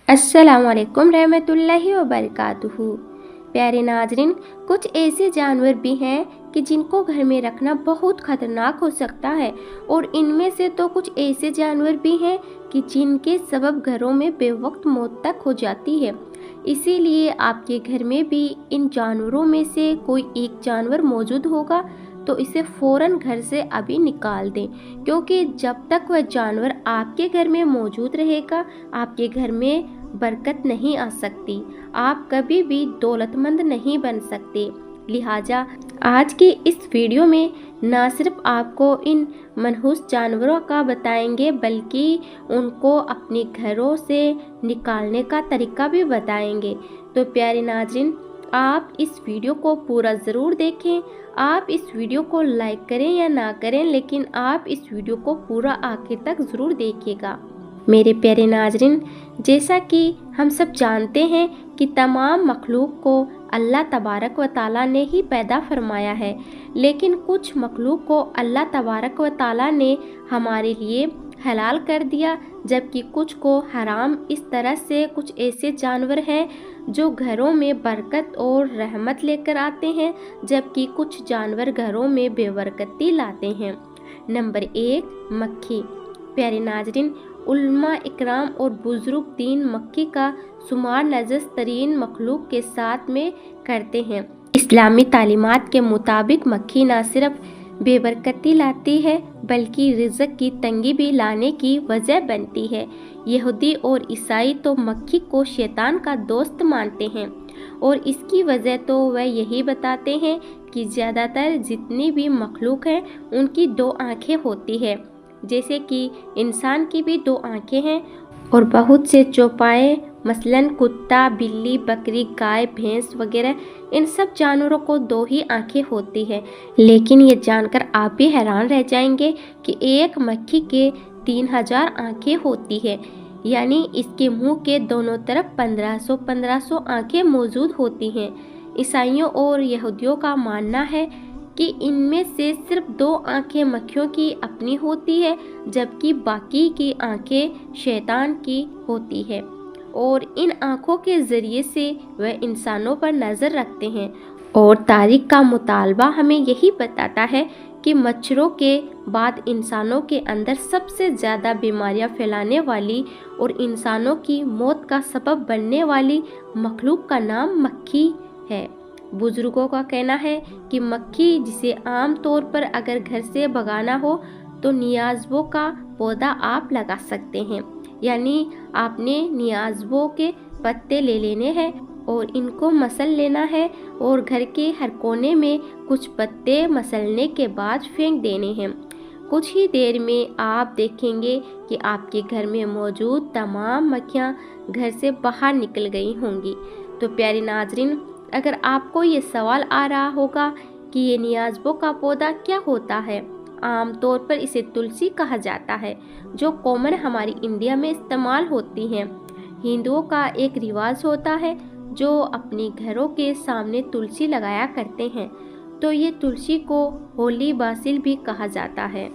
अस्सलामुअलैकुम रहमतुल्लाहि व बरकातुहू। प्यारे नाजरीन, कुछ ऐसे जानवर भी हैं कि जिनको घर में रखना बहुत ख़तरनाक हो सकता है, और इनमें से तो कुछ ऐसे जानवर भी हैं कि जिनके सबब घरों में बेवक्त मौत तक हो जाती है। इसीलिए आपके घर में भी इन जानवरों में से कोई एक जानवर मौजूद होगा तो इसे फ़ौरन घर से अभी निकाल दें, क्योंकि जब तक वह जानवर आपके घर में मौजूद रहेगा आपके घर में बरकत नहीं आ सकती, आप कभी भी दौलतमंद नहीं बन सकते। लिहाजा आज की इस वीडियो में ना सिर्फ आपको इन मनहूस जानवरों का बताएंगे बल्कि उनको अपने घरों से निकालने का तरीका भी बताएंगे। तो प्यारे नाज़रीन, आप इस वीडियो को पूरा ज़रूर देखें। आप इस वीडियो को लाइक करें या ना करें, लेकिन आप इस वीडियो को पूरा आखिर तक ज़रूर देखिएगा। मेरे प्यारे नाज़रीन, जैसा कि हम सब जानते हैं कि तमाम मखलूक को अल्लाह तबारक व ताला ने ही पैदा फरमाया है, लेकिन कुछ मखलूक को अल्लाह तबारक व ताला ने हमारे लिए हलाल कर दिया, जबकि कुछ को हराम। इस तरह से कुछ ऐसे जानवर हैं जो घरों में बरकत और रहमत लेकर आते हैं, जबकि कुछ जानवर घरों में बेबरकती लाते हैं। नंबर 1, मक्खी। प्यारे नाजरीन, उलमा इकराम और बुजुर्ग दीन मक्खी का शुमार नजस तरीन मखलूक के साथ में करते हैं। इस्लामी तालीमात के मुताबिक मक्खी न सिर्फ बेबरकती लाती है बल्कि रिज़्क की तंगी भी लाने की वजह बनती है। यहूदी और ईसाई तो मक्खी को शैतान का दोस्त मानते हैं, और इसकी वजह तो वह यही बताते हैं कि ज़्यादातर जितनी भी मखलूक हैं उनकी 2 आँखें होती है, जैसे कि इंसान की भी 2 आँखें हैं, और बहुत से चौपाए मसलन कुत्ता, बिल्ली, बकरी, गाय, भैंस वगैरह, इन सब जानवरों को 2 ही आँखें होती है। लेकिन ये जानकर आप भी हैरान रह जाएंगे कि एक मक्खी के 3000 आँखें होती है, यानी इसके मुंह के दोनों तरफ 1500 आँखें मौजूद होती हैं। ईसाइयों और यहूदियों का मानना है कि इनमें से सिर्फ 2 आँखें मक्खियों की अपनी होती है, जबकि बाकी की आँखें शैतान की होती है, और इन आँखों के ज़रिए से वह इंसानों पर नज़र रखते हैं। और तारीख का मुतालबा हमें यही बताता है कि मच्छरों के बाद इंसानों के अंदर सबसे ज़्यादा बीमारियां फैलाने वाली और इंसानों की मौत का सबब बनने वाली मखलूक का नाम मक्खी है। बुजुर्गों का कहना है कि मक्खी, जिसे आम तौर पर अगर घर से भगाना हो तो नियाज़बो का पौधा आप लगा सकते हैं, यानी आपने नियाज़बो के पत्ते ले लेने हैं और इनको मसल लेना है, और घर के हर कोने में कुछ पत्ते मसलने के बाद फेंक देने हैं। कुछ ही देर में आप देखेंगे कि आपके घर में मौजूद तमाम मक्खियाँ घर से बाहर निकल गई होंगी। तो प्यारे नाजरीन, अगर आपको ये सवाल आ रहा होगा कि ये नियाज़बो का पौधा क्या होता है, आम तौर पर इसे तुलसी कहा जाता है, जो कॉमन हमारी इंडिया में इस्तेमाल होती हैं। हिंदुओं का एक रिवाज होता है जो अपने घरों के सामने तुलसी लगाया करते हैं, तो ये तुलसी को होली बासिल भी कहा जाता है,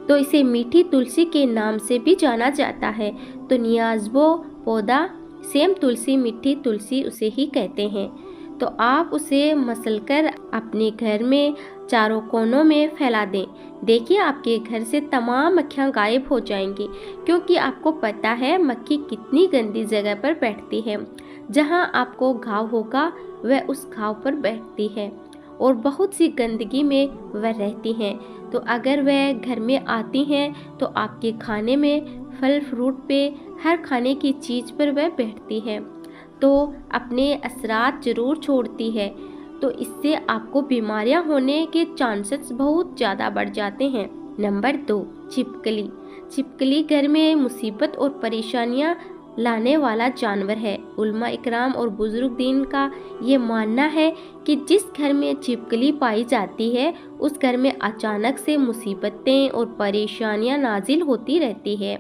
तो इसे मीठी तुलसी के नाम से भी जाना जाता है। तो नियाज़बो पौधा सेम तुलसी, मीठी तुलसी उसे ही कहते हैं। तो आप उसे मसलकर अपने घर में चारों कोनों में फैला दें। देखिए, आपके घर से तमाम मक्खियाँ गायब हो जाएंगी, क्योंकि आपको पता है मक्खी कितनी गंदी जगह पर बैठती है। जहाँ आपको घाव होगा वह उस घाव पर बैठती है, और बहुत सी गंदगी में वह रहती हैं। तो अगर वह घर में आती हैं तो आपके खाने में, फल फ्रूट पे, हर खाने की चीज़ पर वह बैठती है, तो अपने असरात ज़रूर छोड़ती है। तो इससे आपको बीमारियां होने के चांसेस बहुत ज़्यादा बढ़ जाते हैं। नंबर 2, छिपकली। छिपकली घर में मुसीबत और परेशानियां लाने वाला जानवर है। उलमा इकराम और बुजुर्ग दीन का ये मानना है कि जिस घर में छिपकली पाई जाती है उस घर में अचानक से मुसीबतें और परेशानियां नाजिल होती रहती है।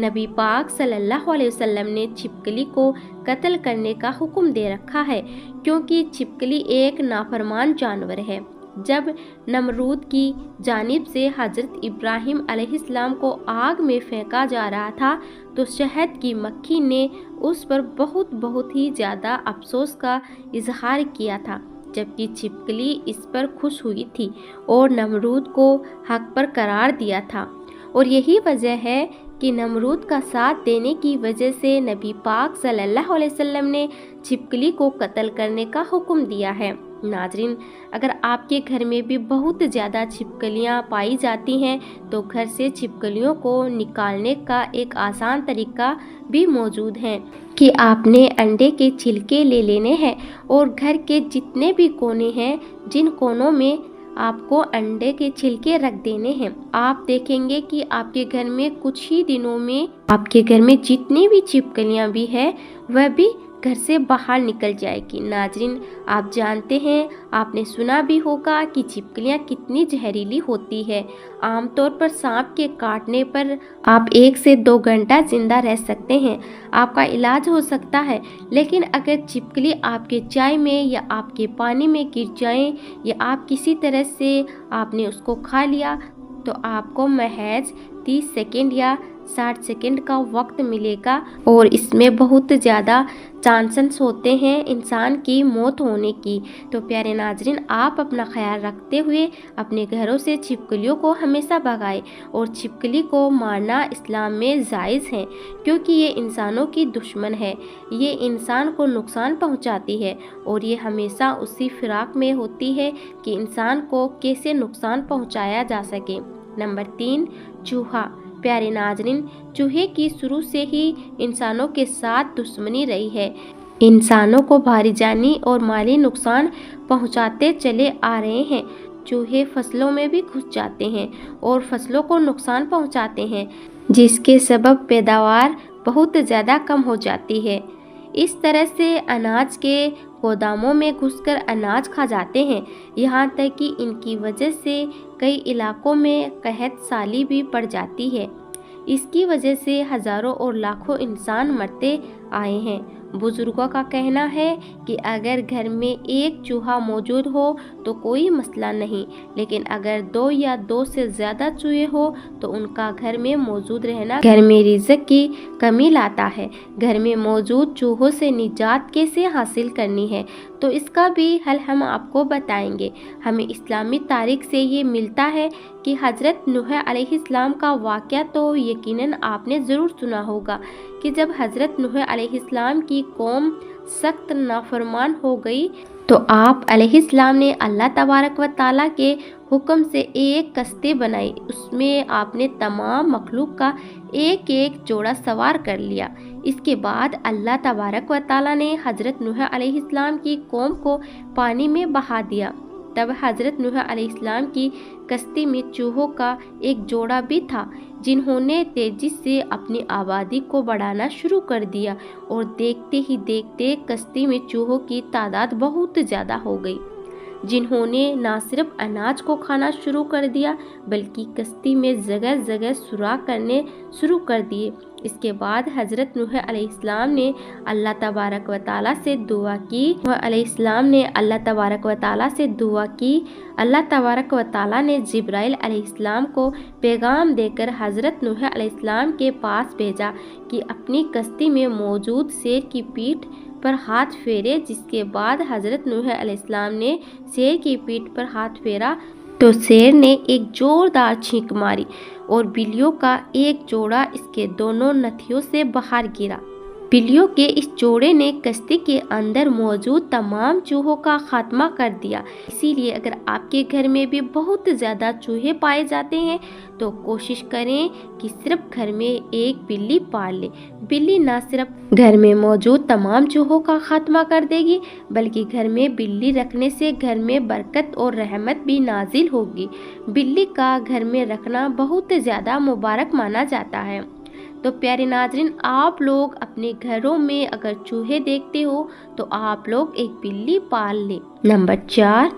नबी पाक सल्लल्लाहु अलैहि वसल्लम ने छिपकली को कत्ल करने का हुक्म दे रखा है, क्योंकि छिपकली एक नाफरमान जानवर है। جب نمرود کی جانب سے حضرت ابراہیم علیہ السلام کو آگ میں پھینکا جا رہا تھا تو شہد کی مکھی نے اس پر بہت ہی زیادہ افسوس کا اظہار کیا تھا، جبکہ چھپکلی اس پر خوش ہوئی تھی اور نمرود کو حق پر قرار دیا تھا۔ اور یہی وجہ ہے کہ نمرود کا ساتھ دینے کی وجہ سے نبی پاک صلی اللہ علیہ وسلم نے چھپکلی کو قتل کرنے کا حکم دیا ہے۔ ناظرین، اگر آپ کے گھر میں بھی بہت زیادہ چھپکلیاں پائی جاتی ہیں تو گھر سے چھپکلیوں کو نکالنے کا ایک آسان طریقہ بھی موجود ہے کہ آپ نے انڈے کے چھلکے لے لینے ہیں اور گھر کے جتنے بھی کونے ہیں جن کونوں میں آپ کو انڈے کے چھلکے رکھ دینے ہیں، آپ دیکھیں گے کہ آپ کے گھر میں کچھ ہی دنوں میں آپ کے گھر میں جتنی بھی چھپکلیاں بھی ہیں وہ بھی گھر سے باہر نکل جائے گی۔ ناظرین، آپ جانتے ہیں، آپ نے سنا بھی ہوگا کہ چھپکلیاں کتنی زہریلی ہوتی ہے۔ عام طور پر سانپ کے کاٹنے پر آپ 1 سے 2 گھنٹہ زندہ رہ سکتے ہیں، آپ کا علاج ہو سکتا ہے، لیکن اگر چھپکلی آپ کے چائے میں یا آپ کے پانی میں گر جائیں یا آپ کسی طرح سے آپ نے اس کو کھا لیا تو آپ کو محض 30 سیکنڈ یا 60 سیکنڈ کا وقت ملے گا اور اس میں بہت زیادہ چانسز ہوتے ہیں انسان کی موت ہونے کی۔ تو پیارے ناظرین، آپ اپنا خیال رکھتے ہوئے اپنے گھروں سے چھپکلیوں کو ہمیشہ بھگائیں، اور چھپکلی کو مارنا اسلام میں جائز ہے کیونکہ یہ انسانوں کی دشمن ہے، یہ انسان کو نقصان پہنچاتی ہے اور یہ ہمیشہ اسی فراق میں ہوتی ہے کہ انسان کو کیسے نقصان پہنچایا جا سکے۔ نمبر 3، چوہا۔ پیارے ناظرین، چوہے کی شروع سے ہی انسانوں کے ساتھ دشمنی رہی ہے، انسانوں کو بھاری جانی اور مالی نقصان پہنچاتے چلے آ رہے ہیں۔ چوہے فصلوں میں بھی گھس جاتے ہیں اور فصلوں کو نقصان پہنچاتے ہیں، جس کے سبب پیداوار بہت زیادہ کم ہو جاتی ہے۔ اس طرح سے اناج کے گوداموں میں گھس کر اناج کھا جاتے ہیں، یہاں تک کہ ان کی وجہ سے کئی علاقوں میں قحط سالی بھی پڑ جاتی ہے۔ اس کی وجہ سے ہزاروں اور لاکھوں انسان مرتے آئے ہیں۔ بزرگوں کا کہنا ہے کہ اگر گھر میں ایک چوہا موجود ہو تو کوئی مسئلہ نہیں، لیکن اگر 2 یا 2 سے زیادہ چوہے ہو تو ان کا گھر میں موجود رہنا گھر میں رزق کی کمی لاتا ہے۔ گھر میں موجود چوہوں سے نجات کیسے حاصل کرنی ہے تو اس کا بھی حل ہم آپ کو بتائیں گے۔ ہمیں اسلامی تاریخ سے یہ ملتا ہے کہ حضرت نوح علیہ السلام کا واقعہ تو یقیناً آپ نے ضرور سنا ہوگا کہ جب حضرت نوح علیہ السلام کی قوم سخت نافرمان ہو گئی تو آپ علیہ السلام نے اللہ تبارک و تعالیٰ کے حکم سے ایک کشتی بنائی، اس میں آپ نے تمام مخلوق کا ایک جوڑا سوار کر لیا۔ اس کے بعد اللہ تبارک و تعالیٰ نے حضرت نوح علیہ السلام کی قوم کو پانی میں بہا دیا۔ تب حضرت نوح علیہ السلام کی کشتی میں چوہوں کا ایک جوڑا بھی تھا، جنہوں نے تیزی سے اپنی آبادی کو بڑھانا شروع کر دیا اور دیکھتے ہی دیکھتے کشتی میں چوہوں کی تعداد بہت زیادہ ہو گئی، جنہوں نے نہ صرف اناج کو کھانا شروع کر دیا بلکہ کشتی میں جگہ جگہ سوراخ کرنے شروع کر دیے۔ اس کے بعد حضرت نوح علیہ السلام نے اللہ تبارک و تعالیٰ سے دعا کی اللہ تبارک و تعالیٰ نے جبرائیل علیہ السلام کو پیغام دے کر حضرت نوح علیہ السلام کے پاس بھیجا کہ اپنی کشتی میں موجود شیر کی پیٹھ پر ہاتھ پھیرے۔ جس کے بعد حضرت نوح علیہ السلام نے شیر کی پیٹھ پر ہاتھ پھیرا تو شیر نے ایک زوردار چھینک ماری اور بلیوں کا ایک جوڑا اس کے دونوں نتھیوں سے باہر گرا۔ بلیوں کے اس جوڑے نے کشتی کے اندر موجود تمام چوہوں کا خاتمہ کر دیا۔ اسی لیے اگر آپ کے گھر میں بھی بہت زیادہ چوہے پائے جاتے ہیں تو کوشش کریں کہ صرف گھر میں ایک بلی پال لیں۔ بلی نہ صرف گھر میں موجود تمام چوہوں کا خاتمہ کر دے گی بلکہ گھر میں بلی رکھنے سے گھر میں برکت اور رحمت بھی نازل ہوگی۔ بلی کا گھر میں رکھنا بہت زیادہ مبارک مانا جاتا ہے۔ تو پیارے ناظرین، آپ لوگ اپنے گھروں میں اگر چوہے دیکھتے ہو تو آپ لوگ ایک بلی پال لیں۔ نمبر 4،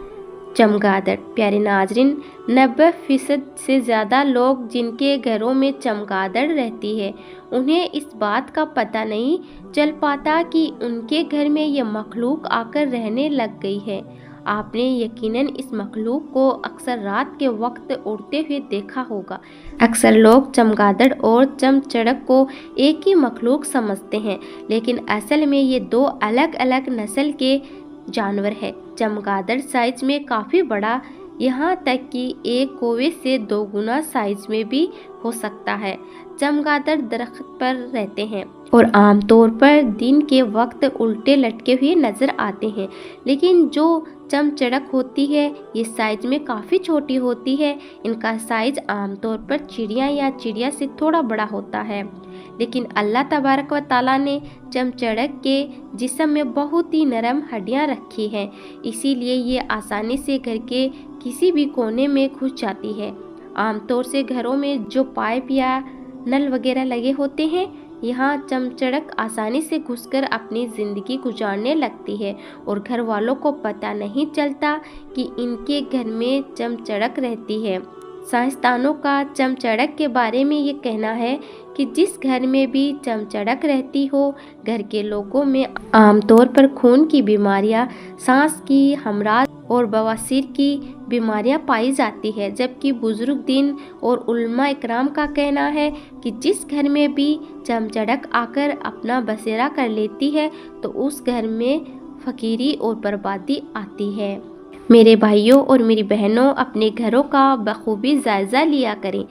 چمگادڑ۔ پیارے ناظرین، 90% سے زیادہ لوگ جن کے گھروں میں چمگادڑ رہتی ہے انہیں اس بات کا پتہ نہیں چل پاتا کہ ان کے گھر میں یہ مخلوق آ کر رہنے لگ گئی ہے۔ आपने यकीनन इस मखलूक को अक्सर रात के वक्त उड़ते हुए देखा होगा। अक्सर लोग चमगादड़ और चमचड़क को एक ही मखलूक समझते हैं, लेकिन असल में ये दो अलग अलग नस्ल के जानवर है। चमगादड़ साइज में काफ़ी बड़ा, यहाँ तक कि एक कौवे से 2 गुना साइज में भी हो सकता है। चमगादड़ दरख्त पर रहते हैं और आमतौर पर दिन के वक्त उल्टे लटके हुए नजर आते हैं, लेकिन जो चमचड़क होती है ये साइज में काफ़ी छोटी होती है। इनका साइज आमतौर पर चिड़िया से थोड़ा बड़ा होता है, लेकिन अल्लाह तबारक व ताला ने चमचड़क के जिस्म में बहुत ही नरम हड्डियां रखी हैं, इसीलिए ये आसानी से घर के किसी भी कोने में घुस जाती है। आमतौर से घरों में जो पाइप या नल वगैरह लगे होते हैं, यहाँ चमचड़क आसानी से घुसकर अपनी ज़िंदगी गुजारने लगती है और घर वालों को पता नहीं चलता कि इनके घर में चमचड़क रहती है। साइंसदानों का चमचड़क के बारे में ये कहना है कि जिस घर में भी चमचड़क रहती हो, घर के लोगों में आमतौर पर खून की बीमारियां, सांस की हमराज और बवासीर की बीमारियां पाई जाती है। जबकि बुजुर्ग दिन और उलमा इकराम का कहना है कि जिस घर में भी चमचड़क आकर अपना बसेरा कर लेती है तो उस घर में फकीरी और बर्बादी आती है। मेरे भाइयों और मेरी बहनों, अपने घरों का बखूबी जायज़ा लिया करें।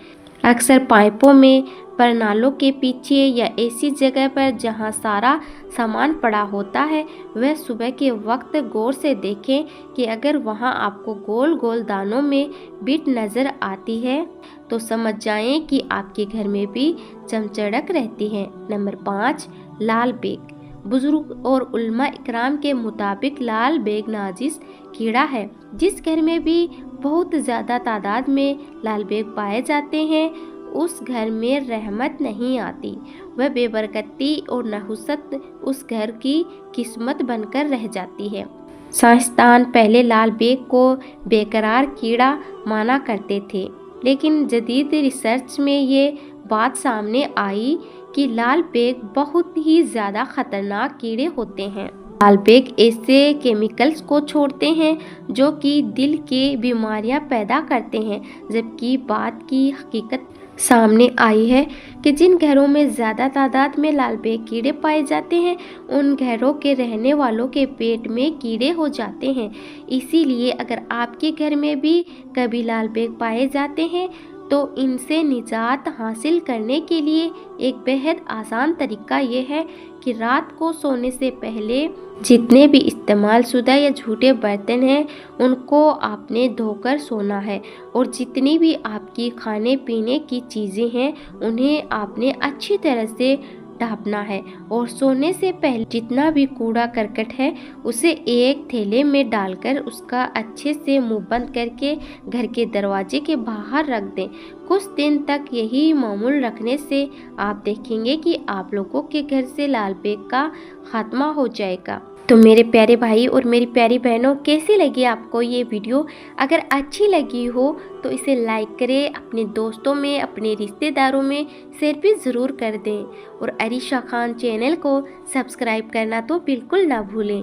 अक्सर पाइपों में, परनालों के पीछे या ऐसी जगह पर जहां सारा सामान पड़ा होता है, वह सुबह के वक्त गौर से देखें कि अगर वहां आपको गोल गोल दानों में बिट नज़र आती है तो समझ जाएं कि आपके घर में भी चमचड़क रहती है। नंबर 5, लाल बेग। बुजुर्ग और उलमा इकराम के मुताबिक लाल बेग नाजिस कीड़ा है। जिस घर में भी बहुत ज़्यादा तादाद में लाल बेग पाए जाते हैं, उस घर में रहमत नहीं आती। वह बेबरकती और नहुसत उस घर की किस्मत बनकर रह जाती है। साइंसदान पहले लाल बेग को बेकरार कीड़ा माना करते थे, लेकिन जदीद रिसर्च में ये बात सामने आई कि लाल बेग बहुत ही ज़्यादा खतरनाक कीड़े होते हैं। लाल बेग ऐसे केमिकल्स को छोड़ते हैं जो कि दिल की बीमारियां पैदा करते हैं। जबकि बात की हकीकत सामने आई है कि जिन घरों में ज़्यादा तादाद में लाल बेग कीड़े पाए जाते हैं, उन घरों के रहने वालों के पेट में कीड़े हो जाते हैं। इसीलिए अगर आपके घर में भी कभी लाल बेग पाए जाते हैं तो इनसे निजात हासिल करने के लिए एक बेहद आसान तरीका ये है कि रात को सोने से पहले जितने भी इस्तेमाल शुदा या झूठे बर्तन हैं उनको आपने धोकर सोना है, और जितनी भी आपकी खाने पीने की चीज़ें हैं उन्हें आपने अच्छी तरह से ढाँपना है, और सोने से पहले जितना भी कूड़ा करकट है उसे एक थैले में डालकर उसका अच्छे से मुंह बंद करके घर के दरवाजे के बाहर रख दें। कुछ दिन तक यही मामूल रखने से आप देखेंगे कि आप लोगों के घर से लाल बेग का खात्मा हो जाएगा। तो मेरे प्यारे भाई और मेरी प्यारी बहनों, कैसी लगी आपको ये वीडियो? अगर अच्छी लगी हो तो इसे लाइक करें, अपने दोस्तों में, अपने रिश्तेदारों में शेयर भी ज़रूर कर दें, और अरीशा खान चैनल को सब्सक्राइब करना तो बिल्कुल ना भूलें।